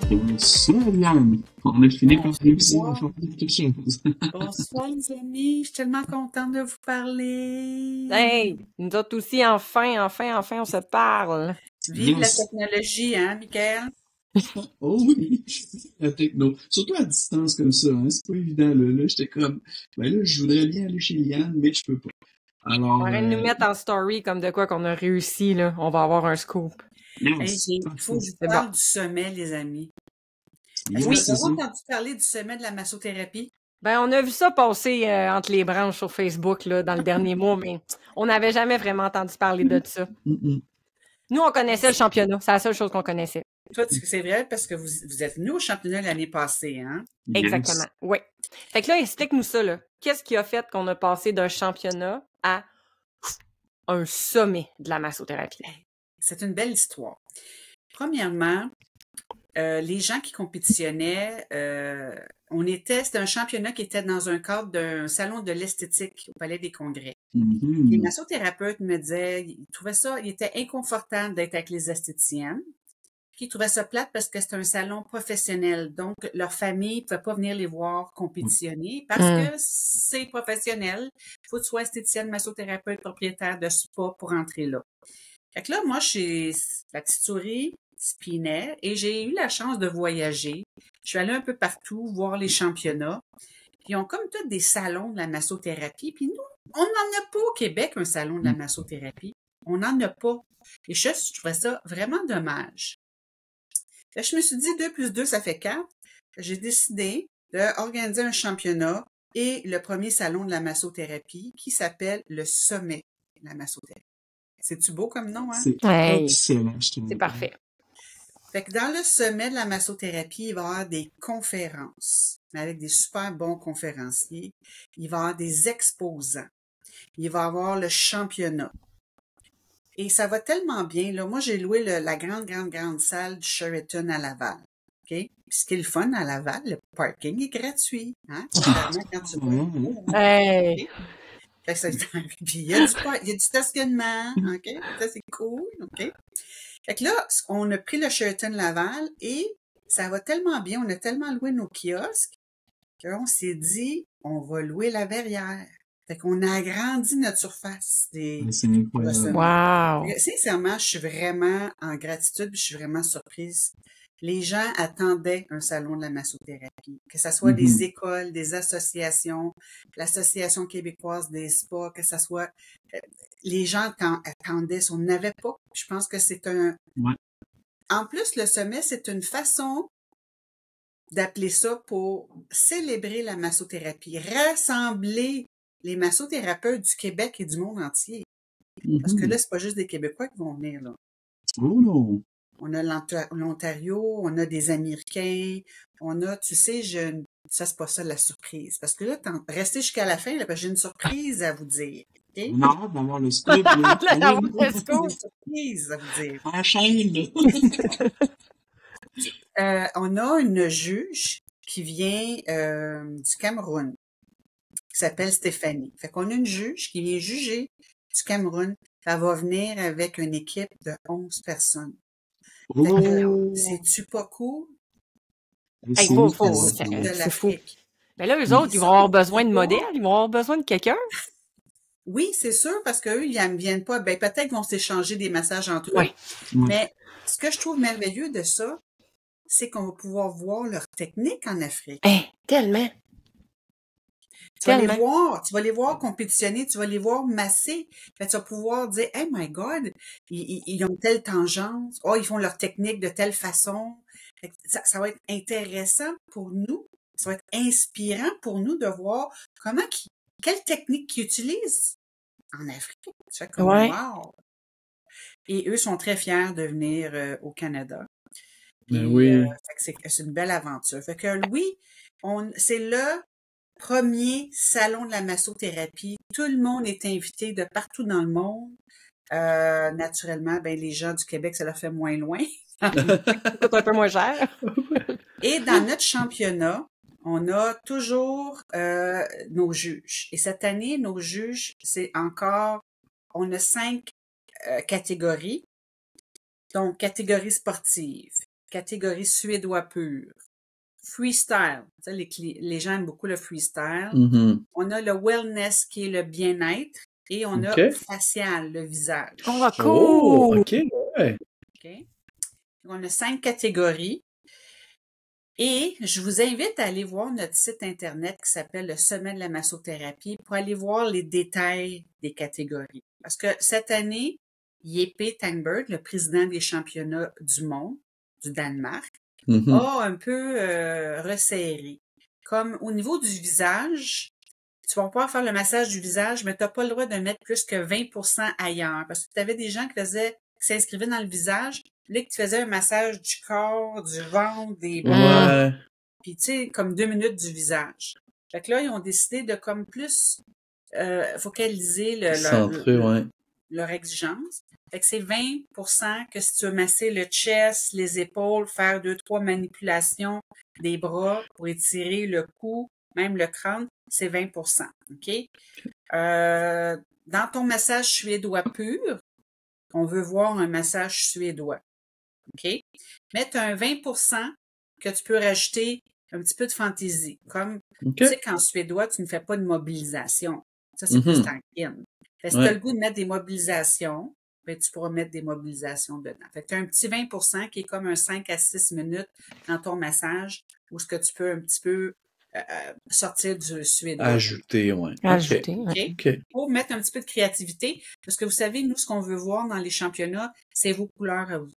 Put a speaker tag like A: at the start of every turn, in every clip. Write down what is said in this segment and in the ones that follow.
A: Ça, Yann, on a fini par réussir à
B: Bonsoir.
A: faire quelque chose.
B: Bonsoir, les amis. Je suis tellement contente de vous parler.
C: Hey, nous autres aussi, enfin, on se parle.
B: Vive la
A: Yes.
B: technologie, hein, Michael?
A: Oh oui, la techno. Surtout à distance comme ça, hein, c'est pas évident, là. Là, j'étais comme, ben là, je voudrais bien aller chez Yann, mais je peux pas. Alors,
C: Arrête de nous mettre en story comme de quoi qu'on a réussi, là. On va avoir un scoop.
B: Hey,
A: yes,
B: il faut que je vous
C: C'est
B: parle
C: bon.
B: du sommet, les amis. Est-ce
A: yes,
B: que vous
A: c'est
B: avez
A: ça.
B: entendu parler du sommet de la massothérapie?
C: Ben, on a vu ça passer entre les branches sur Facebook, là, dans le dernier mois, mais on n'avait jamais vraiment entendu parler de ça.
A: Mm-mm.
C: Nous, on connaissait le championnat. C'est la seule chose qu'on connaissait.
B: Toi, c'est vrai parce que vous êtes venu au championnat l'année passée, hein?
A: Yes.
C: Exactement. Oui. Fait que là, explique-nous ça, là. Qu'est-ce qui a fait qu'on a passé d'un championnat à un sommet de la massothérapie?
B: C'est une belle histoire. Premièrement, les gens qui compétitionnaient, c'était un championnat qui était dans un cadre d'un salon de l'esthétique au Palais des Congrès. Les
A: Mhm.
B: massothérapeutes me disaient, il était inconfortable d'être avec les esthéticiennes. Puis ils trouvaient ça plate parce que c'était un salon professionnel. Donc, leur famille ne pouvait pas venir les voir compétitionner parce que c'est professionnel. Il faut que tu sois esthéticienne, massothérapeute, propriétaire de spa pour entrer là. Fait que là, moi, chez la petite souris spinait et j'ai eu la chance de voyager. Je suis allée un peu partout voir les championnats. Puis ils ont comme tous des salons de la massothérapie. Puis nous, on n'en a pas au Québec, un salon de la massothérapie. On n'en a pas. Et je trouvais ça vraiment dommage. Là, je me suis dit, 2 plus 2, ça fait 4. J'ai décidé d'organiser un championnat et le premier salon de la massothérapie qui s'appelle le Sommet de la massothérapie. C'est-tu beau comme nom, hein?
A: C'est
C: Hey,
A: excellent, je trouve.
C: c'est parfait.
B: Fait que dans le sommet de la massothérapie, il va y avoir des conférences avec des super bons conférenciers. Il va y avoir des exposants. Il va y avoir le championnat. Et ça va tellement bien, là. Moi, j'ai loué la grande salle du Sheraton à Laval. OK? Puis ce qui est le fun à Laval, le parking est gratuit. Hein? Contrairement quand tu vas.
C: Hey!
B: Fait que puis il y a du stationnement. OK? Ça, c'est cool. OK? Fait que là, on a pris le Sheraton Laval et ça va tellement bien, on a tellement loué nos kiosques qu'on s'est dit, on va louer la verrière. Fait qu'on a agrandi notre surface
A: C'est incroyable.
C: Wow!
B: Sincèrement, je suis vraiment en gratitude, puis je suis vraiment surprise. Les gens attendaient un salon de la massothérapie, que ce soit des écoles, des associations, l'Association québécoise des spas, que ce soit... les gens attendaient, on n'avait pas. Je pense que c'est un...
A: Ouais.
B: En plus, le sommet, c'est une façon d'appeler ça pour célébrer la massothérapie, rassembler les massothérapeutes du Québec et du monde entier. Parce que là, c'est pas juste des Québécois qui vont venir, là.
A: Oh non!
B: On a l'Ontario, on a des Américains, on a, tu sais, ça, c'est pas ça la surprise. Parce que là, restez jusqu'à la fin, là, parce que j'ai une surprise à vous dire. Okay?
A: On a hâte d'avoir le scoop, là.
C: D'avoir le
B: J'ai
C: scoop.
B: une surprise à vous dire.
A: À la chaîne, là.
B: On a une juge qui vient du Cameroun, qui s'appelle Stéphanie. Fait qu'on a une juge qui vient juger du Cameroun. Elle va venir avec une équipe de 11 personnes.
A: Oh!
B: C'est-tu pas cool?
C: Hey,
A: C'est
C: faut,
A: incroyable.
B: De
C: c'est fou.
B: l'Afrique.
C: Mais là, eux autres, ils vont avoir besoin de modèles, ils vont avoir besoin de quelqu'un.
B: Oui, c'est sûr, parce qu'eux, ils ne viennent pas. Ben, peut-être qu'ils vont s'échanger des messages entre eux.
C: Ouais.
B: Mais ce que je trouve merveilleux de ça, c'est qu'on va pouvoir voir leur technique en Afrique.
C: Hey, tellement.
B: Tu vas les voir compétitionner, tu vas les voir masser. Fait, tu vas pouvoir dire, hey my God, ils ont telle tangence. Oh, ils font leur technique de telle façon. Fait que ça va être intéressant pour nous. Ça va être inspirant pour nous de voir quelle technique qu'ils utilisent en Afrique. Tu fais comme, wow! Et eux sont très fiers de venir au Canada.
A: Ben oui.
B: C'est une belle aventure. Fait que oui, c'est le premier salon de la massothérapie. Tout le monde est invité de partout dans le monde. Naturellement, ben les gens du Québec, ça leur fait moins loin.
C: Ça coûte un peu moins cher.
B: Et dans notre championnat, on a toujours nos juges. Et cette année, nos juges, on a 5 catégories. Donc, catégorie sportive, catégorie suédois pur. Freestyle, tu sais, les gens aiment beaucoup le freestyle.
A: Mhm.
B: On a le wellness qui est le bien-être et on a
A: OK.
B: facial, le visage.
C: Oh,
A: Oh,
C: cool!
A: OK, ouais.
B: OK? On a 5 catégories. Et je vous invite à aller voir notre site Internet qui s'appelle le Sommet de la massothérapie pour aller voir les détails des catégories. Parce que cette année, Jeppe Thangberg, le président des championnats du monde, du Danemark,
A: Mhm.
B: a un peu resserré. Comme au niveau du visage, tu vas pouvoir faire le massage du visage, mais tu n'as pas le droit de mettre plus que 20% ailleurs. Parce que tu avais des gens qui s'inscrivaient dans le visage, là, que tu faisais un massage du corps, du ventre, des bras,
A: Ouais.
B: puis tu sais, comme 2 minutes du visage. Fait que là, ils ont décidé de comme plus focaliser
A: Centré, ouais.
B: leur exigence. Fait que c'est 20% que si tu veux masser le chest, les épaules, faire 2-3 manipulations des bras pour étirer le cou, même le crâne, c'est 20%. OK? Dans ton massage suédois pur, on veut voir un massage suédois. OK? Mais tu as un 20% que tu peux rajouter un petit peu de fantaisie. Comme,
A: OK.
B: tu sais qu'en suédois, tu ne fais pas de mobilisation. Ça, c'est plus
A: Mhm.
B: tranquille. Fait que si tu as
A: Ouais.
B: le goût de mettre des mobilisations, ben, tu pourras mettre des mobilisations dedans. Fait que tu as un petit 20% qui est comme un 5 à 6 minutes dans ton massage où ce que tu peux un petit peu sortir du suédois.
A: Ajouter, ouais. OK.
C: Ajouter, ouais.
B: OK?
A: OK.
B: Pour mettre un petit peu de créativité, parce que vous savez, nous, ce qu'on veut voir dans les championnats, c'est vos couleurs à vous.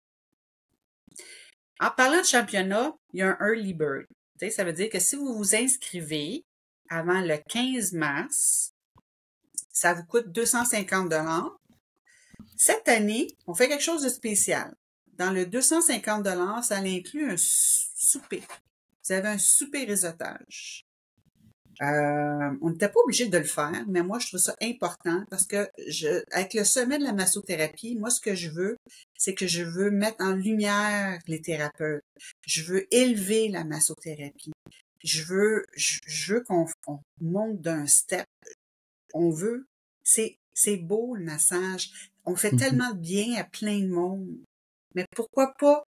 B: En parlant de championnat, il y a un early bird. Tu sais, ça veut dire que si vous vous inscrivez avant le 15 mars, ça vous coûte 250 $. Cette année, on fait quelque chose de spécial. Dans le 250 $, ça inclut un souper. Vous avez un souper réseautage. On n'était pas obligé de le faire, mais moi, je trouve ça important parce que avec le sommet de la massothérapie, moi, ce que je veux, c'est que je veux mettre en lumière les thérapeutes. Je veux élever la massothérapie. Je veux qu'on monte d'un step. On veut, c'est beau le massage. On fait
A: Mhm.
B: tellement de bien à plein de monde. Mais pourquoi pas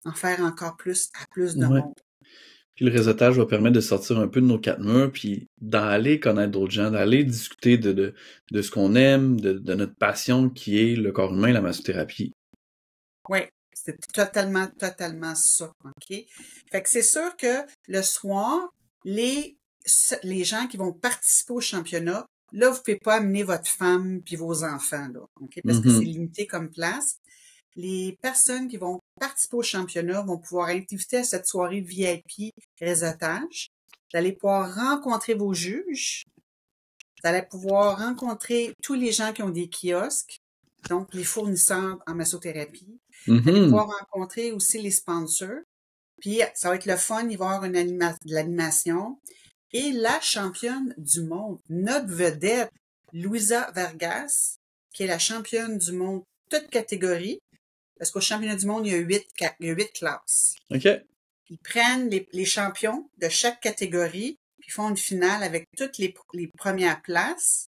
B: en faire encore plus à plus de
A: Ouais.
B: monde?
A: Puis le réseautage va permettre de sortir un peu de nos quatre murs, puis d'aller connaître d'autres gens, d'aller discuter de ce qu'on aime, de notre passion qui est le corps humain, la massothérapie.
B: Oui, c'est totalement ça, OK? Fait que c'est sûr que le soir, les gens qui vont participer au championnat, là, vous pouvez pas amener votre femme puis vos enfants, là, OK? Parce que c'est
A: Mhm.
B: limité comme place. Les personnes qui vont participer au championnat vont pouvoir être invitées à cette soirée VIP réseautage. Vous allez pouvoir rencontrer vos juges. Vous allez pouvoir rencontrer tous les gens qui ont des kiosques, donc les fournisseurs en massothérapie. Vous allez
A: Mhm.
B: pouvoir rencontrer aussi les sponsors. Puis, ça va être le fun, il va y avoir de l'animation. Et la championne du monde, notre vedette, Luisa Vargas, qui est la championne du monde, toute catégorie, parce qu'au championnat du monde, il y a 8 classes.
A: OK.
B: Ils prennent les champions de chaque catégorie, puis font une finale avec toutes les premières places,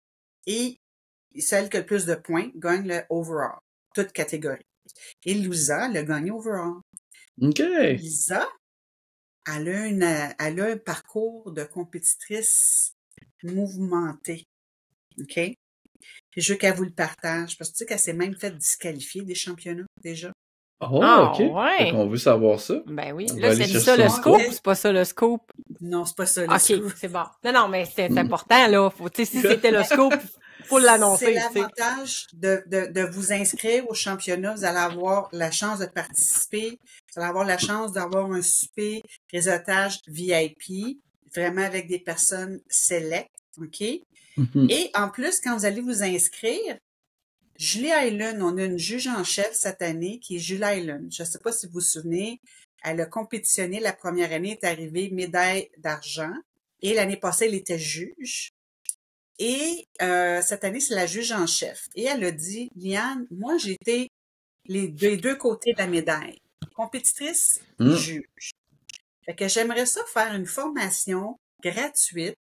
B: et celle qui a le plus de points gagne le overall, toute catégorie. Et Luisa l'a gagné overall.
A: OK.
B: Lisa, elle a un parcours de compétitrice mouvementé. OK? Puis je veux qu'elle vous le partage, parce que tu sais qu'elle s'est même fait disqualifier des championnats, déjà.
A: Oh,
C: Ah,
A: OK. Fait
C: ouais!
A: qu'on veut savoir ça.
C: Ben oui.
A: On va
C: Là,
A: aller
C: c'est
A: chercher
C: ça le
A: son
C: scoop
A: scoop.
C: ou c'est pas ça le scoop?
B: Non, c'est pas ça, le
C: OK,
B: scoop.
C: c'est bon. Non, mais c'est
A: Mm.
C: important, là. Faut, tu sais, si c'était le scoop, faut
B: C'est
C: l'annoncer, tu sais.
B: l'avantage de vous inscrire au championnat. Vous allez avoir la chance de participer. Vous allez avoir la chance d'avoir un souper réseautage VIP, vraiment avec des personnes sélectes, OK?
A: Mhm.
B: Et en plus, quand vous allez vous inscrire, Julie Island, on a une juge en chef cette année qui est Julie Island. Je ne sais pas si vous vous souvenez, elle a compétitionné la première année, est arrivée médaille d'argent. Et l'année passée, elle était juge. Et cette année, c'est la juge en chef. Et elle a dit, Liane, moi, j'ai été les deux côtés de la médaille. Compétitrice et
A: Mm.
B: juge. Fait que j'aimerais ça faire une formation gratuite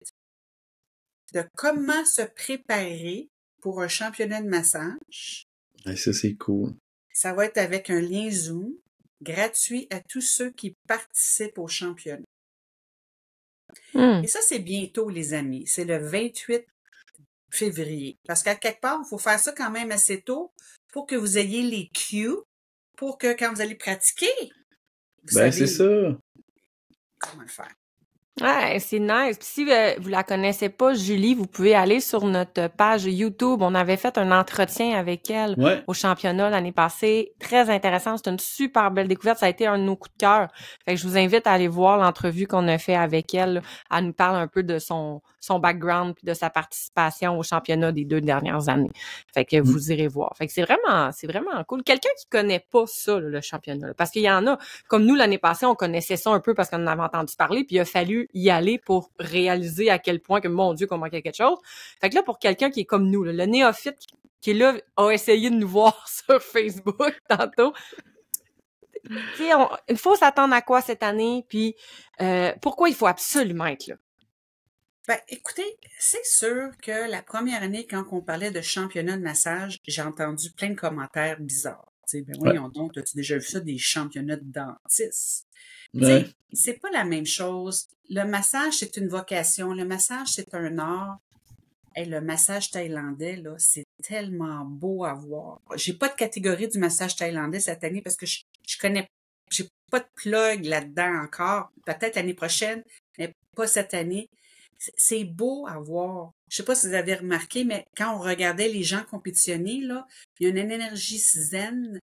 B: de comment se préparer pour un championnat de massage.
A: Ouais, ça, c'est cool.
B: Ça va être avec un lien Zoom. gratuit à tous ceux qui participent au championnat.
C: Hmm.
B: Et ça, c'est bientôt, les amis. C'est le 28 février. Parce qu'à quelque part, il faut faire ça quand même assez tôt pour que vous ayez les cues, pour que quand vous allez pratiquer, vous
A: Ben, c'est
B: savez
A: ça.
B: comment le faire.
C: Ouais, c'est nice. Puis si vous la connaissez pas, Julie, vous pouvez aller sur notre page YouTube. On avait fait un entretien avec elle
A: Ouais.
C: au championnat l'année passée. Très intéressant. C'est une super belle découverte. Ça a été un de nos coups de cœur. Fait que je vous invite à aller voir l'entrevue qu'on a fait avec elle. Là. Elle nous parle un peu de son background puis de sa participation au championnat des 2 dernières années. Fait que vous irez voir. Fait que c'est vraiment cool. Quelqu'un qui connaît pas ça, là, le championnat. Là, parce qu'il y en a, comme nous l'année passée, on connaissait ça un peu parce qu'on en avait entendu parler, puis il a fallu y aller pour réaliser à quel point que, mon Dieu, qu'on manquait quelque chose. Fait que là, pour quelqu'un qui est comme nous, là, le néophyte qui est là, a essayé de nous voir sur Facebook tantôt. Tu sais, il faut s'attendre à quoi cette année, puis pourquoi il faut absolument être là?
B: Ben, écoutez, c'est sûr que la première année, quand on parlait de championnat de massage, j'ai entendu plein de commentaires bizarres. Tu sais, ben voyons donc, as-tu déjà vu ça, des championnats de dentistes? Tu sais, c'est pas la même chose. Le massage, c'est une vocation. Le massage, c'est un art. Et le massage thaïlandais, là, c'est tellement beau à voir. J'ai pas de catégorie du massage thaïlandais cette année parce que je connais, j'ai pas de plug là-dedans encore. Peut-être l'année prochaine, mais pas cette année. C'est beau à voir. Je sais pas si vous avez remarqué, mais quand on regardait les gens compétitionner, là, il y a une énergie zen.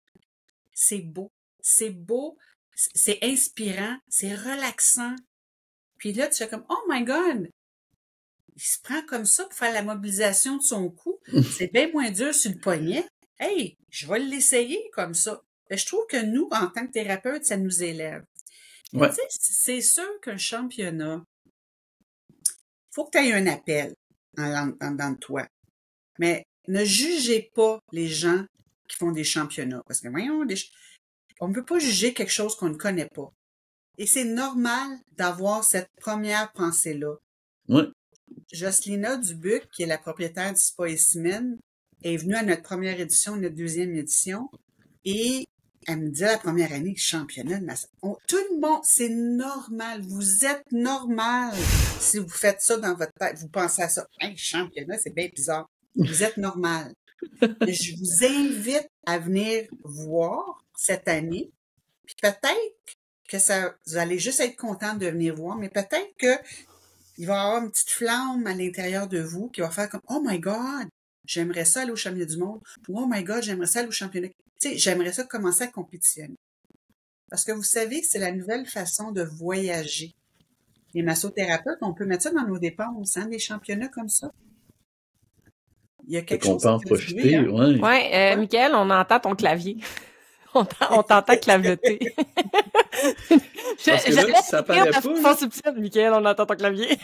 B: C'est beau. C'est beau. C'est inspirant. C'est relaxant. Puis là, tu fais comme, oh my God! Il se prend comme ça pour faire la mobilisation de son cou. C'est bien moins dur sur le poignet. Hey, je vais l'essayer comme ça. Je trouve que nous, en tant que thérapeute, ça nous élève.
A: Ouais.
B: Tu sais, c'est sûr qu'un championnat, faut que tu aies un appel en dedans de toi. Mais ne jugez pas les gens qui font des championnats. Parce que, voyons, on ne peut pas juger quelque chose qu'on ne connaît pas. Et c'est normal d'avoir cette première pensée-là.
A: Ouais.
B: Jocelyna Dubuc, qui est la propriétaire du Spa et Semaine, est venue à notre première édition, notre deuxième édition, et elle me dit la première année, championnat de massage. Tout le monde, c'est normal. Vous êtes normal si vous faites ça dans votre tête. Vous pensez à ça. Hey, championnat, c'est bien bizarre. Vous êtes normal. Mais je vous invite à venir voir cette année. Puis peut-être que vous allez juste être content de venir voir, mais peut-être que il va y avoir une petite flamme à l'intérieur de vous qui va faire comme « Oh my God, j'aimerais ça aller au championnat du monde. » ou « Oh my God, j'aimerais ça aller au championnat. » Tu sais, j'aimerais ça commencer à compétitionner. Parce que vous savez que c'est la nouvelle façon de voyager. Les massothérapeutes, on peut mettre ça dans nos dépenses, hein, des championnats comme ça. Il y a quelque chose
A: qu'on peut en profiter,
B: hein?
C: Ouais, Mickaël, on entend ton clavier. On t'entend claveter.
A: Parce que là, ça paraît pas.
C: Subtil, Mickaël, on entend ton clavier.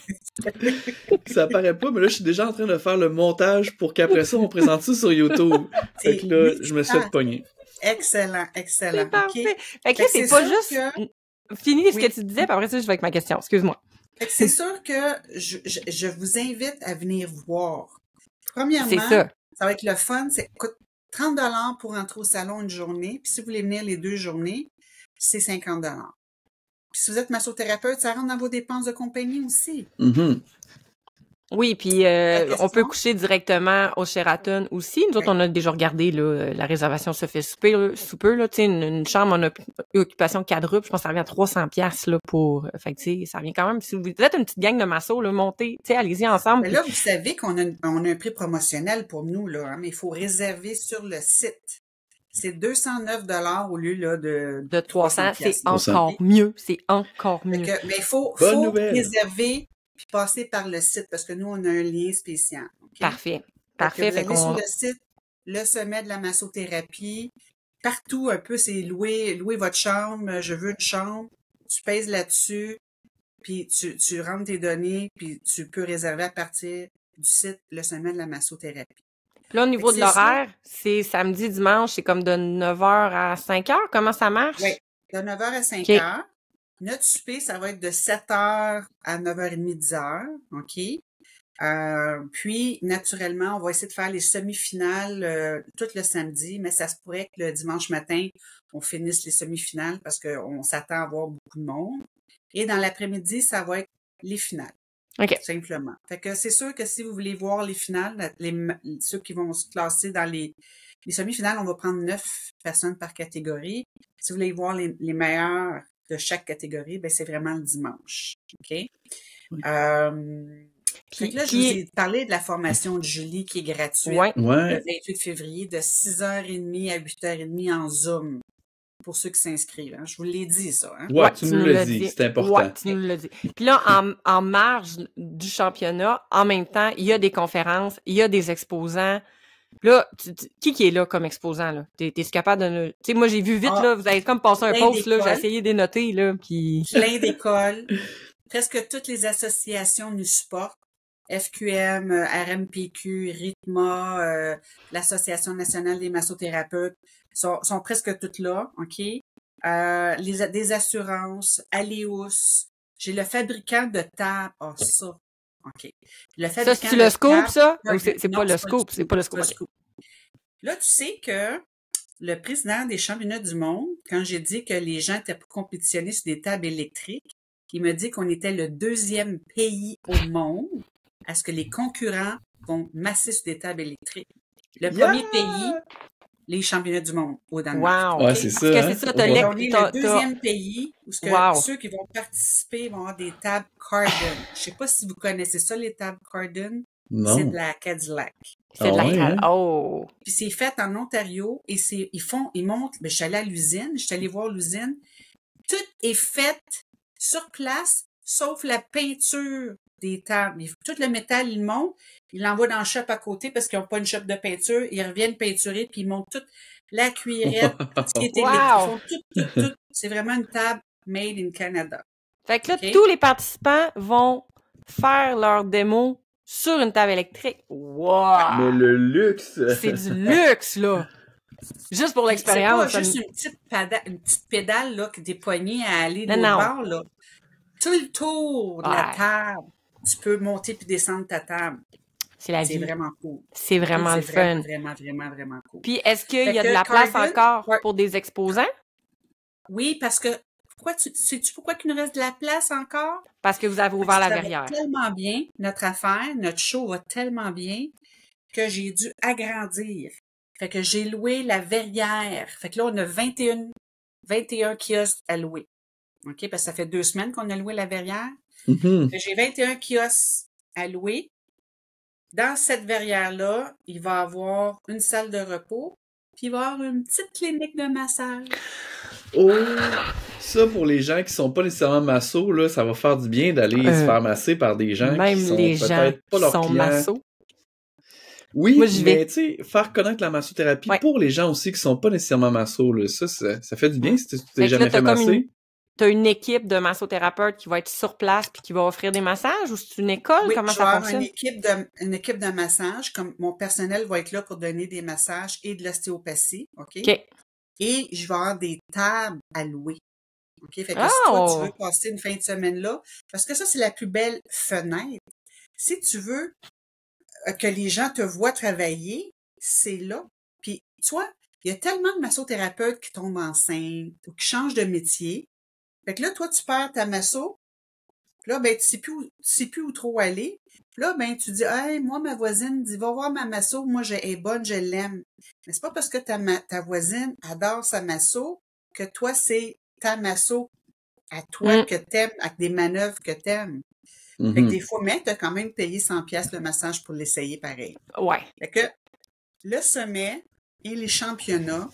A: Ça paraît pas, mais là, je suis déjà en train de faire le montage pour qu'après ça, on présente ça sur YouTube. Fait que là, je me suis fait pogner.
B: Excellent.
C: C'est parfait.
B: Okay.
C: Fait que là, c'est pas juste... Fini ce
B: Oui.
C: que tu disais, puis après ça, je vais avec ma question. Excuse-moi.
B: Fait que c'est sûr que je vous invite à venir voir. Premièrement,
C: c'est ça
B: va être le fun. Ça coûte 30 $ pour entrer au salon une journée. Puis si vous voulez venir les 2 journées, c'est 50 $. Puis si vous êtes massothérapeute, ça rentre dans vos dépenses de compagnie aussi.
A: Mm-hmm.
C: Oui, puis on peut coucher directement au Sheraton aussi. Nous autres, on a déjà regardé là, la réservation se fait sous peu là, tu sais, une chambre en occupation quadruple, je pense que ça revient à 300$ là pour. Fait que tu sais, ça revient quand même. Si vous êtes une petite gang de massos, là, montez, tu sais, allez-y ensemble.
B: Mais là, vous savez qu'on a un prix promotionnel pour nous là, hein, mais il faut réserver sur le site. C'est 209 $ au lieu là de
C: 300. C'est encore mieux. C'est encore mieux.
B: Mais il faut réserver puis passer par le site parce que nous, on a un lien spécial. Okay?
C: Parfait.
B: Vous allez sur le site, le sommet de la massothérapie. Partout, un peu, c'est louer votre chambre. Je veux une chambre. Tu pèses là-dessus, puis tu rentres tes données, puis tu peux réserver à partir du site le sommet de la massothérapie.
C: Là, au niveau de l'horaire, c'est samedi, dimanche, c'est comme de 9h à 5h. Comment ça marche?
B: Oui, de 9h à 5h. Notre souper, ça va être de 7h à 9h30, 10h. OK? Puis, naturellement, on va essayer de faire les semi-finales tout le samedi, mais ça se pourrait que le dimanche matin, on finisse les semi-finales parce qu'on s'attend à voir beaucoup de monde. Et dans l'après-midi, ça va être les finales.
C: OK.
B: Simplement. Fait que c'est sûr que si vous voulez voir les finales, ceux qui vont se classer dans les semi-finales, on va prendre 9 personnes par catégorie. Si vous voulez voir les meilleurs de chaque catégorie, ben c'est vraiment le dimanche. OK?
A: Oui.
B: Fait que là, je vous ai parlé de la formation de Julie qui est gratuite
C: Ouais.
B: le
A: Ouais.
B: 28 février de 6h30 à 8h30 en Zoom pour ceux qui s'inscrivent. Hein. Je vous l'ai dit, ça. Hein?
A: Ouais, tu nous l'as dit. C'est important.
C: Ouais, tu nous l'as dit. Puis là, en marge du championnat, en même temps, il y a des conférences, il y a des exposants. Là, qui est là comme exposant, là? T'es-tu capable de... Tu sais, moi, j'ai vu vite, là, vous avez comme passé un post, là, j'ai essayé de noter, là, puis...
B: Plein d'écoles. Presque toutes les associations nous supportent. FQM, RMPQ, RITMA, l'Association nationale des massothérapeutes sont presque toutes là, OK? Des assurances, Aléus. J'ai le fabricant de tables. Ah, ça. OK. Le fabricant
C: ça, c'est le scoop, ça? Ou c'est
B: non,
C: pas le scoop? C'est pas le scoop.
B: Là, tu sais que le président des championnats du monde, quand j'ai dit que les gens étaient pour compétitionner sur des tables électriques, il m'a dit qu'on était le 2e pays au monde à ce que les concurrents vont masser sur des tables électriques. Le premier pays, les championnats du monde au Danemark.
C: Wow!
A: Ouais, c'est ça.
C: Parce que
A: hein?
C: c'est ça,
B: On est le 2e pays où ceux qui vont participer vont avoir des tables Cardin. Je sais pas si vous connaissez ça, les tables Cardin.
A: Non.
B: C'est de la Cadillac.
C: C'est de la
A: ouais, hein?
C: Oh!
B: Puis c'est fait en Ontario et ils montent, je suis allée à l'usine, je suis allée voir l'usine. Tout est fait sur place, sauf la peinture des tables. Tout le métal, ils montent, ils l'envoient dans le shop à côté parce qu'ils n'ont pas une shop de peinture. Ils reviennent peinturer, puis ils montent toute la cuillerette, tout ce qui est électrique. Ils font tout. C'est vraiment une table made in Canada.
C: Fait que là, tous les participants vont faire leur démo sur une table électrique. Wow!
A: Mais le luxe!
C: C'est du luxe, là! Juste pour l'expérience.
B: C'est pas juste une petite pédale là, des poignées à aller de l'autre bord, là. Tout le tour de la table, tu peux monter puis descendre ta table.
C: C'est la vie.
B: C'est vraiment cool.
C: C'est vraiment le fun.
B: Vraiment cool.
C: Puis, est-ce qu'il y a de la place encore pour des exposants?
B: Oui, parce que sais-tu pourquoi qu'il nous reste de la place encore?
C: Parce que vous avez ouvert la verrière.
B: Ça va tellement bien, notre affaire, notre show va tellement bien que j'ai dû agrandir. Fait que j'ai loué la verrière. Fait que là, on a 21 kiosques à louer. OK? Parce que ça fait 2 semaines qu'on a loué la verrière.
A: Mm-hmm.
B: Fait que j'ai 21 kiosques à louer. Dans cette verrière-là, il va y avoir une salle de repos, puis il va y avoir une petite clinique de massage.
A: Oh! Ça, pour les gens qui sont pas nécessairement massos, là, ça va faire du bien d'aller se faire masser par des gens qui sont peut-être pas leurs clients.
C: Massos.
A: Oui, mais tu sais, faire connaître la massothérapie pour les gens aussi qui sont pas nécessairement massos, là, ça fait du bien si tu t'es jamais fait masser.
C: T'as une équipe de massothérapeutes qui va être sur place puis qui va offrir des massages ou c'est une école? Comment ça fonctionne?
B: Une équipe de massage, comme mon personnel va être là pour donner des massages et de l'ostéopathie, OK? Et je vais avoir des tables à louer. OK? Fait que si toi, tu veux passer une fin de semaine là, parce que ça, c'est la plus belle fenêtre. Si tu veux que les gens te voient travailler, c'est là. Puis, tu vois, il y a tellement de massothérapeutes qui tombent enceintes ou qui changent de métier. Fait que là, toi, tu perds ta masso. Là, ben, tu sais plus où trop aller. Là, ben, tu dis, hey, moi, ma voisine dit, va voir ma masso. Moi, elle est bonne, je l'aime. Mais c'est pas parce que ta voisine adore sa masso que toi, c'est ta masso à toi que t'aimes, avec des manœuvres que t'aimes. Fait que des fois, mais t'as quand même payé 100$ le massage pour l'essayer pareil.
C: Ouais.
B: Fait que le sommet et les championnats,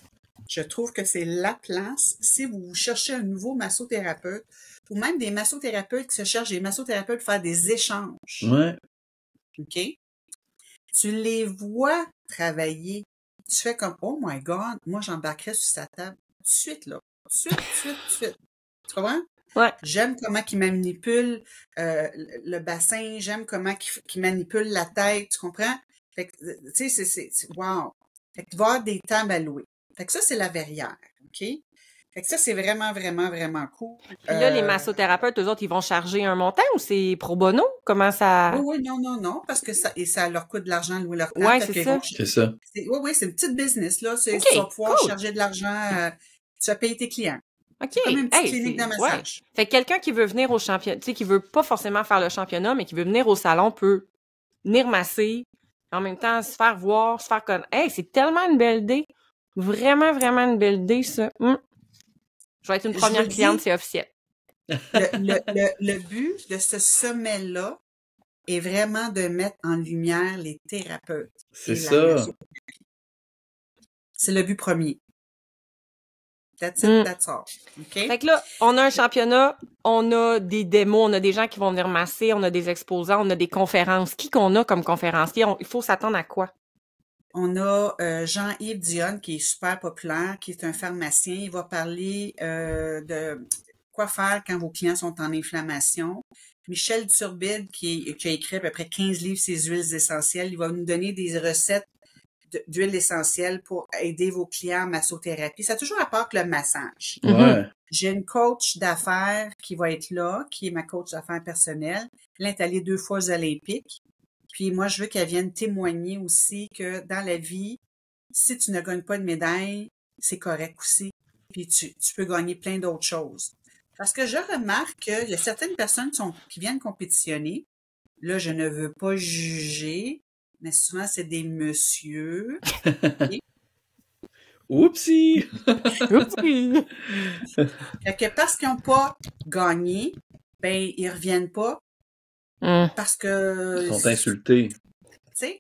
B: je trouve que c'est la place si vous cherchez un nouveau massothérapeute ou même des massothérapeutes qui se cherchent des massothérapeutes pour faire des échanges.
A: Ouais.
B: OK? Tu les vois travailler. Tu fais comme, oh my God, moi, j'embarquerais sur sa table tout de suite, là. Tout de suite. Tu comprends?
C: Ouais.
B: J'aime comment il manipule le bassin, j'aime comment il manipule la tête, tu comprends? Fait que, tu sais, c'est wow. Fait que tu vas avoir des tables à louer. Fait que ça, c'est la verrière, OK? Fait que ça, c'est vraiment, vraiment, vraiment cool.
C: Puis là, les massothérapeutes, eux autres, ils vont charger un montant ou c'est pro bono? Comment ça...
B: Oui, non, parce que ça leur coûte de l'argent de louer leur temps.
C: Ouais,
B: Fait
C: c'est
B: qu'ils
C: ça.
B: vont-
A: C'est ça.
B: Oui, c'est une petite business, là.
C: OK,
B: Tu vas pouvoir
C: cool.
B: charger de l'argent, tu vas payer tes clients.
C: OK.
B: C'est comme une petite
C: Hey,
B: clinique de
C: ouais.
B: massage.
C: Fait que quelqu'un qui veut venir au championnat, tu sais, qui veut pas forcément faire le championnat, mais qui veut venir au salon peut venir masser, en même temps se faire voir, se faire connaître. Hey, c'est tellement une belle idée. Vraiment, vraiment une belle idée, ça. Je vais être une
B: Je
C: première
B: vous dis,
C: cliente, c'est officiel.
B: le but de ce sommet-là est vraiment de mettre en lumière les thérapeutes.
A: C'est
B: et la
A: ça.
B: massothérapie. C'est le but premier. That's it, that's all. OK?
C: Fait que là, on a un championnat, on a des démos, on a des gens qui vont venir masser, on a des exposants, on a des conférences. Qui qu'on a comme conférencier? Il faut s'attendre à quoi?
B: On a Jean-Yves Dionne, qui est super populaire, qui est un pharmacien. Il va parler de quoi faire quand vos clients sont en inflammation. Michel Turbide, qui a écrit à peu près 15 livres sur les huiles essentielles, il va nous donner des recettes d'huiles essentielles pour aider vos clients en massothérapie. Ça a toujours rapport avec le massage.
A: Ouais.
B: J'ai une coach d'affaires qui va être là, qui est ma coach d'affaires personnelle. Elle est allée 2 fois aux Olympiques. Puis moi, je veux qu'elle vienne témoigner aussi que dans la vie, si tu ne gagnes pas de médaille, c'est correct aussi. Puis tu peux gagner plein d'autres choses. Parce que je remarque qu'il y a certaines personnes qui viennent compétitionner. Là, je ne veux pas juger, mais souvent, c'est des messieurs.
A: Oupsie!
C: Oupsie!
B: Fait que parce qu'ils n'ont pas gagné, ben ils reviennent pas parce que...
A: Ils sont insultés.
B: Tu sais?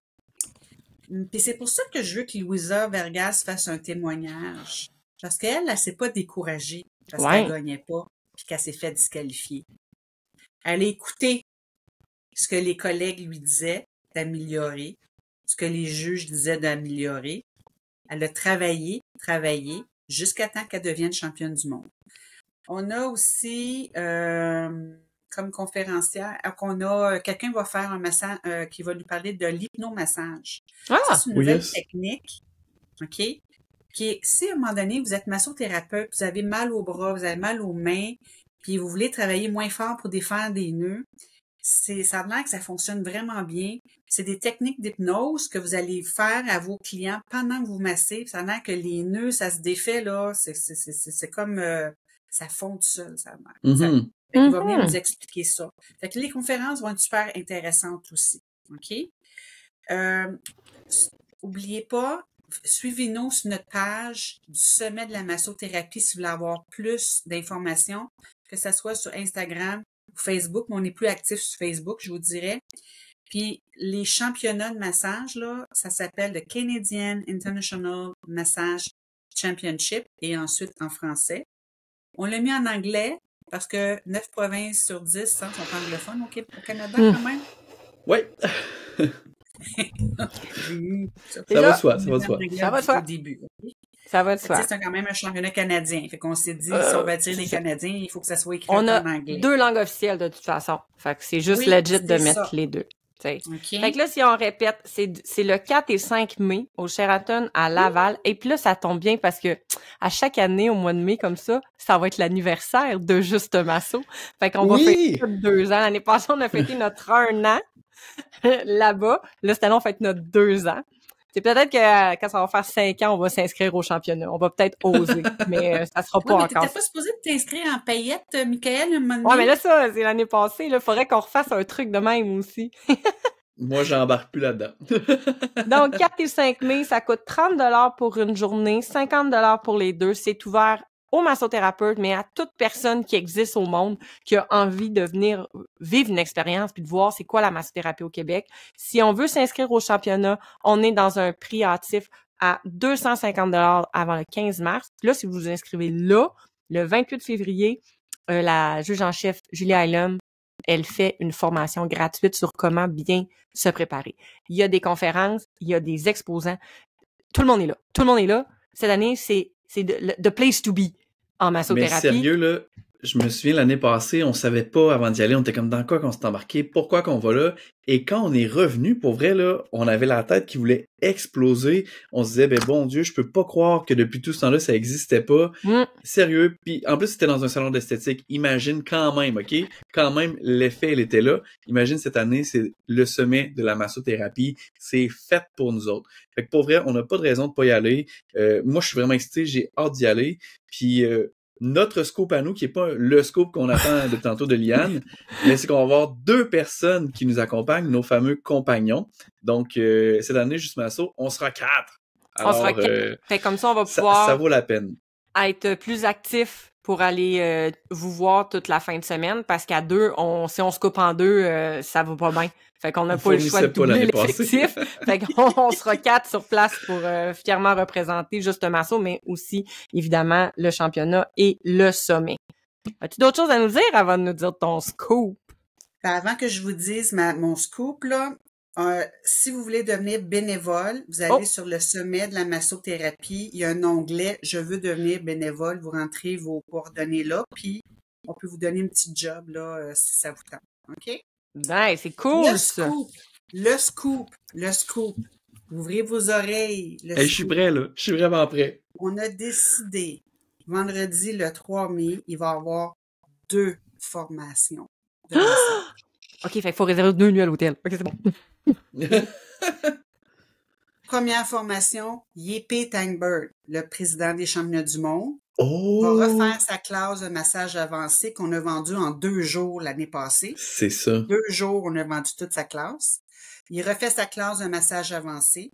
B: Puis c'est pour ça que je veux que Louisa Vergas fasse un témoignage. Parce qu'elle, elle s'est pas découragée parce qu'elle gagnait pas puis qu'elle s'est fait disqualifier. Elle a écouté ce que les collègues lui disaient d'améliorer, ce que les juges disaient d'améliorer. Elle a travaillé, jusqu'à temps qu'elle devienne championne du monde. On a aussi, comme conférencière, qu'on a quelqu'un qui va faire un massage, qui va lui parler de l'hypnomassage. Ça, c'est une nouvelle technique, OK? Qui est, si à un moment donné, vous êtes massothérapeute, vous avez mal aux bras, vous avez mal aux mains, puis vous voulez travailler moins fort pour défaire des nœuds, ça a l'air que ça fonctionne vraiment bien. C'est des techniques d'hypnose que vous allez faire à vos clients pendant que vous massez. Ça a l'air que les nœuds, ça se défait, là. C'est comme, ça fond tout seul, ça a l'air.
A: Mm-hmm.
B: Il va venir nous expliquer ça. Fait que les conférences vont être super intéressantes aussi. OK? Oubliez pas, suivez-nous sur notre page du Sommet de la massothérapie si vous voulez avoir plus d'informations, que ce soit sur Instagram ou Facebook, mais on est plus actif sur Facebook, je vous dirais. Puis les championnats de massage, là, ça s'appelle le Canadian International Massage Championship et ensuite en français. On l'a mis en anglais parce que 9 provinces sur 10 sont anglophones au Canada quand même.
A: Oui. Ça va de soi.
B: Au début.
C: Ça va de soi.
B: C'est quand même un championnat canadien. Fait qu'on s'est dit, si on va attirer les Canadiens, il faut que ça soit écrit en anglais.
C: On a 2 langues officielles de toute façon. Fait que c'est juste legit de mettre les 2. Okay. Fait que là, si on répète, c'est le 4 et 5 mai au Sheraton à Laval. Et puis là, ça tombe bien parce que à chaque année, au mois de mai, comme ça va être l'anniversaire de Juste Masso. Fait qu'on va fêter 2 ans. L'année passée, on a fêté notre 1 an là-bas. Là, cette année, on fête notre 2 ans. C'est peut-être que quand ça va faire 5 ans, on va s'inscrire au championnat. On va peut-être oser, mais ça sera pas encore.
B: T'étais pas supposé t'inscrire en paillettes, Michael, un moment donné?
C: Ouais, mais là, ça, c'est l'année passée. Là, faudrait qu'on refasse un truc de même aussi.
A: Moi, j'embarque plus là-dedans.
C: Donc, 4 et 5 mai, ça coûte 30$ pour une journée, 50$ pour les 2. C'est ouvert aux massothérapeutes, mais à toute personne qui existe au monde, qui a envie de venir vivre une expérience puis de voir c'est quoi la massothérapie au Québec. Si on veut s'inscrire au championnat, on est dans un prix hâtif à 250$ avant le 15 mars. Là, si vous vous inscrivez là, le 28 février, la juge en chef, Julie Aylum, elle fait une formation gratuite sur comment bien se préparer. Il y a des conférences, il y a des exposants. Tout le monde est là. Tout le monde est là. Cette année, c'est the place to be en massothérapie.
A: Mais sérieux, là, je me souviens l'année passée, on savait pas avant d'y aller, on était comme dans quoi qu'on s'est embarqué, pourquoi qu'on va là. Et quand on est revenu, pour vrai, là, on avait la tête qui voulait exploser. On se disait, ben bon Dieu, je peux pas croire que depuis tout ce temps-là, ça existait pas. Sérieux. Puis en plus, c'était dans un salon d'esthétique. Imagine quand même, OK? Quand même, l'effet, il était là. Imagine cette année, c'est le sommet de la massothérapie. C'est fait pour nous autres. Fait que pour vrai, on n'a pas de raison de pas y aller. Moi, je suis vraiment excité, j'ai hâte d'y aller. Puis notre scoop à nous, qui est pas le scoop qu'on attend de tantôt de Liane, mais c'est qu'on va avoir 2 personnes qui nous accompagnent, nos fameux compagnons. Donc, cette année, Juste Masso, on sera 4. Alors,
C: on sera 4. Fait comme ça, on va pouvoir
A: ça vaut la peine.
C: Être plus actif pour aller vous voir toute la fin de semaine, parce qu'à 2, si on se coupe en 2, ça va pas bien. Fait qu'on n'a pas le choix de doubler l'effectif. Fait qu'on sera 4 sur place pour fièrement représenter Juste Masso, mais aussi, évidemment, le championnat et le sommet. As-tu d'autres choses à nous dire avant de nous dire ton scoop?
B: Avant que je vous dise mon scoop, là, si vous voulez devenir bénévole, vous allez sur le sommet de la massothérapie. Il y a un onglet « Je veux devenir bénévole ». Vous rentrez vos coordonnées là, puis on peut vous donner un petit job là si ça vous tente. OK?
C: Ben, c'est cool,
B: Le scoop. Ouvrez vos oreilles.
A: Je suis prêt, là. Je suis vraiment prêt.
B: On a décidé, vendredi le 3 mai, il va y avoir 2 formations.
C: OK, fait qu'il faut réserver 2 nuits à l'hôtel. OK, c'est bon.
B: Première formation, Yépé Tangbird, le président des championnats du monde, va refaire sa classe de massage avancé qu'on a vendu en 2 jours l'année passée.
A: C'est ça.
B: 2 jours, on a vendu toute sa classe. Il refait sa classe de massage avancé.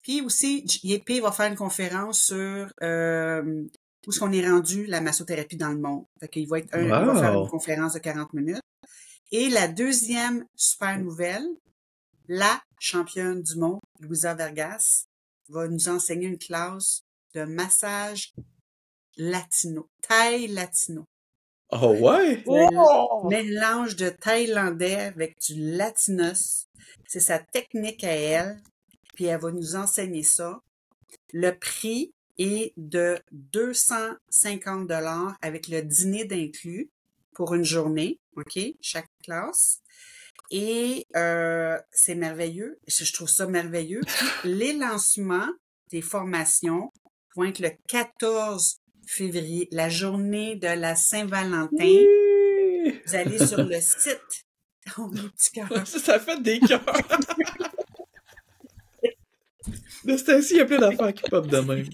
B: Puis aussi, Yépé va faire une conférence sur où est-ce qu'on est rendu la massothérapie dans le monde. Fait qu'il va il va faire une conférence de 40 minutes. Et la deuxième super nouvelle, la championne du monde, Louisa Vergas, va nous enseigner une classe de massage latino, thaï latino.
A: Oh ouais?
B: Mélange de thaïlandais avec du latinos. C'est sa technique à elle. Puis elle va nous enseigner ça. Le prix est de 250 $ avec le dîner d'inclus pour une journée, OK? Chaque classe. Et c'est merveilleux. Je trouve ça merveilleux. Puis, les lancements des formations vont être le 14 février, la journée de la Saint-Valentin.
A: Oui!
B: Vous allez sur le site. Oh, mes petits cœurs.
A: Ça fait des cœurs. De ce temps-ci, il y a plein d'affaires qui pop de même.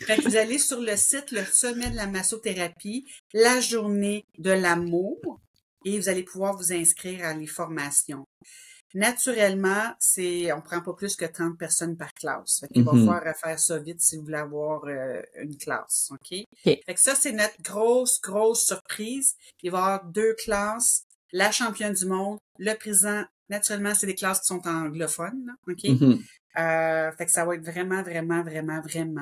B: Fait que vous allez sur le site, le sommet de la massothérapie, la journée de l'amour, et vous allez pouvoir vous inscrire à les formations. Naturellement, on prend pas plus que 30 personnes par classe. Fait qu'il va falloir faire ça vite si vous voulez avoir une classe, OK? Fait que ça, c'est notre grosse surprise. Il va y avoir 2 classes, la championne du monde, le président. Naturellement, c'est des classes qui sont anglophones, là, OK? Fait que ça va être vraiment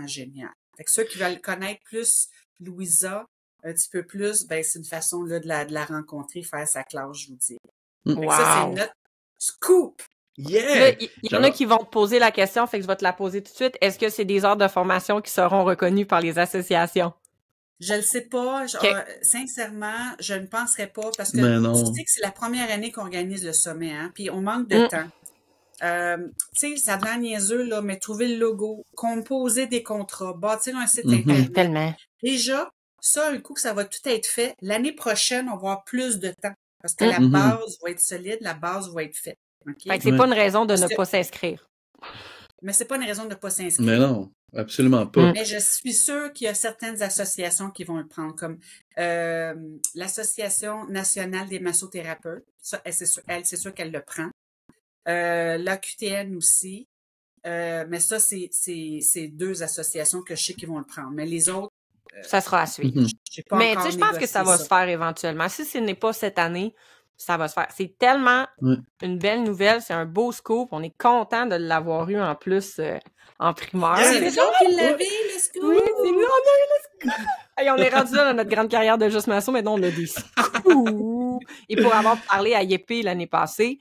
B: génial. Fait que ceux qui veulent connaître plus Louisa, un petit peu plus, ben c'est une façon là de la rencontrer, faire sa classe, je vous dis.
C: Wow.
B: Ça, c'est notre scoop!
A: Yeah!
C: Il y en a qui vont te poser la question, fait que je vais te la poser tout de suite. Est-ce que c'est des heures de formation qui seront reconnues par les associations?
B: Je le sais pas. Sincèrement, je ne penserais pas parce que tu sais que c'est la première année qu'on organise le sommet, hein, puis on manque de temps. Tu sais, ça a l'air niaiseux, là, mais trouver le logo, composer des contrats, bâtir un site internet.
C: Tellement.
B: Déjà, ça, le coup que ça va tout être fait, l'année prochaine, on va avoir plus de temps. Parce que la base va être solide, la base va être faite. Okay?
C: Fait que c'est pas une raison de ne pas s'inscrire.
B: Mais c'est pas une raison de ne pas s'inscrire.
A: Mais non, absolument pas.
B: Mais je suis sûre qu'il y a certaines associations qui vont le prendre, comme l'Association nationale des massothérapeutes. Ça, c'est sûr qu'elle le prend. L'AQTN aussi. Mais ça, c'est 2 associations que je sais qu'ils vont le prendre. Mais les autres...
C: ça sera à suivre. Mais tu sais, je pense que ça va se faire éventuellement. Si ce n'est pas cette année, ça va se faire. C'est tellement une belle nouvelle. C'est un beau scoop. On est content de l'avoir eu en plus en primeur.
B: C'est vous qui l'avez, le scoop!
C: Oui, c'est nous, on a eu le scoop! Hey, on est rendu là dans notre grande carrière de Juste Masso. Maintenant, on a des scoops! Et pour avoir parlé à Yépé l'année passée,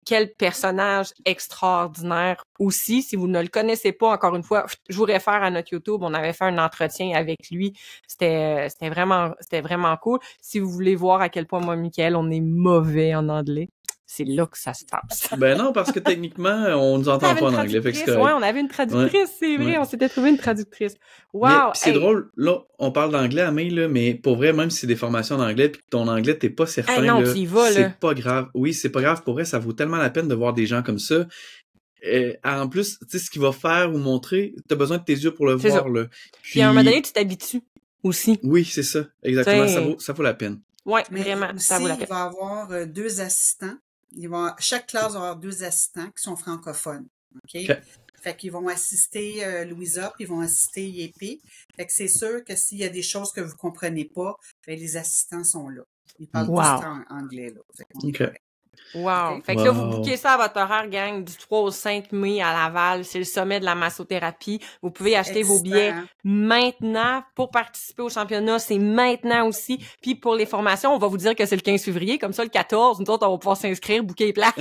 C: quel personnage extraordinaire aussi. Si vous ne le connaissez pas, encore une fois, je vous réfère à notre YouTube. On avait fait un entretien avec lui. C'était vraiment cool. Si vous voulez voir à quel point moi, Michael, on est mauvais en anglais, c'est là que ça se passe.
A: Ben non, parce que techniquement, on nous entend pas en anglais. Fait que c'est correct.
C: Ouais, on avait une traductrice, c'est vrai. On s'était trouvé une traductrice. Wow!
A: Mais c'est drôle, là, on parle d'anglais à main, là, mais pour vrai, même si c'est des formations en anglais pis que ton anglais, t'es pas certain,
C: non,
A: là,
C: tu y vas,
A: c'est
C: là.
A: pas grave. Oui, c'est pas grave. Pour vrai, ça vaut tellement la peine de voir des gens comme ça. En plus, tu sais, ce qu'il va faire ou montrer, t'as besoin de tes yeux pour le voir,
C: ça.
A: là.
C: Puis à un moment donné, tu t'habitues aussi.
A: Oui, c'est ça. Exactement. Ça vaut la peine.
C: Ouais,
B: Mais
C: vraiment,
B: aussi,
C: ça vaut la peine.
B: il va y avoir 2 assistants. Chaque classe va avoir 2 assistants qui sont francophones. OK? Fait qu'ils vont assister Louisa, puis ils vont assister Yépé. Fait que c'est sûr que s'il y a des choses que vous comprenez pas, ben, les assistants sont là. Ils parlent tous en anglais, là. Fait qu'on est correct.
C: Wow.
B: Okay.
C: Fait que là, vous bouquez ça à votre horaire, gang, du 3 au 5 mai à Laval. C'est le sommet de la massothérapie. Vous pouvez acheter vos billets maintenant pour participer au championnat. C'est maintenant aussi. Puis pour les formations, on va vous dire que c'est le 15 février. Comme ça, le 14, nous autres, on va pouvoir s'inscrire, booker les places.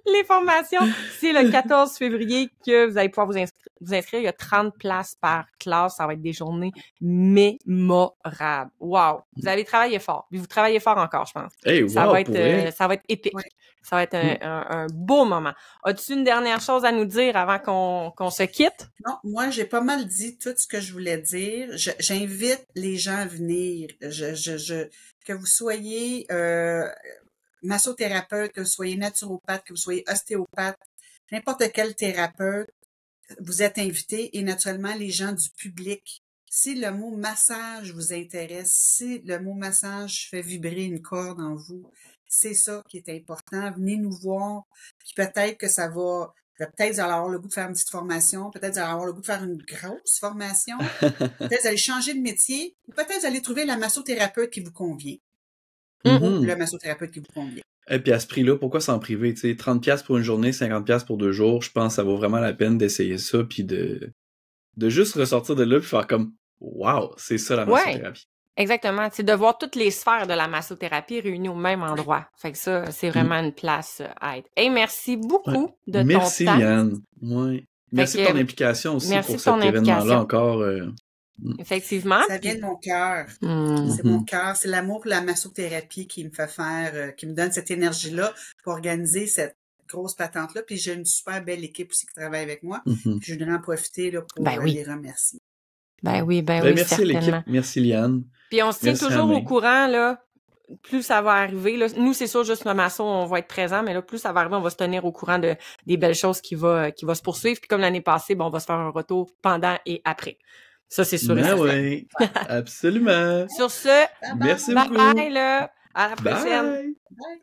C: Les formations, c'est le 14 février que vous allez pouvoir vous inscrire. Il y a 30 places par classe. Ça va être des journées mémorables. Wow! Vous allez travailler fort. Puis vous travaillez fort encore, je pense.
A: Hey, wow,
C: ça va être épique.
B: Ouais.
C: Ça va être un beau moment. As-tu une dernière chose à nous dire avant qu'on se quitte?
B: Non, moi, j'ai pas mal dit tout ce que je voulais dire. J'invite les gens à venir. Que vous soyez massothérapeute, que vous soyez naturopathe, que vous soyez ostéopathe, n'importe quel thérapeute, vous êtes invité et naturellement les gens du public. Si le mot massage vous intéresse, si le mot massage fait vibrer une corde en vous, c'est ça qui est important. Venez nous voir. Puis peut-être que ça va... Peut-être vous allez avoir le goût de faire une petite formation. Peut-être vous allez avoir le goût de faire une grosse formation. Peut-être vous allez changer de métier. Ou peut-être vous allez trouver la massothérapeute qui vous convient. Ou le massothérapeute qui vous convient.
A: Et puis à ce prix-là, pourquoi s'en priver? Tu sais, 30$ pour une journée, 50$ pour 2 jours, je pense que ça vaut vraiment la peine d'essayer ça, puis de juste ressortir de là, puis faire comme « Wow, c'est ça la massothérapie ».
C: Exactement. C'est de voir toutes les sphères de la massothérapie réunies au même endroit. Fait que ça, c'est vraiment une place à être. Hey, merci beaucoup de ton temps.
A: Merci, Liane. Ouais. Merci de ton implication aussi pour cet événement-là encore.
C: Effectivement.
B: Ça vient de mon cœur. C'est mon cœur. C'est l'amour pour la massothérapie qui me fait faire, qui me donne cette énergie-là pour organiser cette grosse patente-là. Puis j'ai une super belle équipe aussi qui travaille avec moi. Je voudrais en profiter là, pour les remercier.
C: Ben oui,
A: merci
C: certainement.
A: l'équipe. Merci, Liane.
C: Puis on se tient toujours au courant, là. Plus ça va arriver, là. Nous, c'est sûr, juste le masso, on va être présent, mais là, plus ça va arriver, on va se tenir au courant des belles choses qui va se poursuivre. Puis comme l'année passée, on va se faire un retour pendant et après. Ça, c'est sûr.
A: Oui, absolument.
C: Sur ce,
A: merci
C: bye
A: beaucoup.
C: bye, là. À la prochaine.
A: Bye.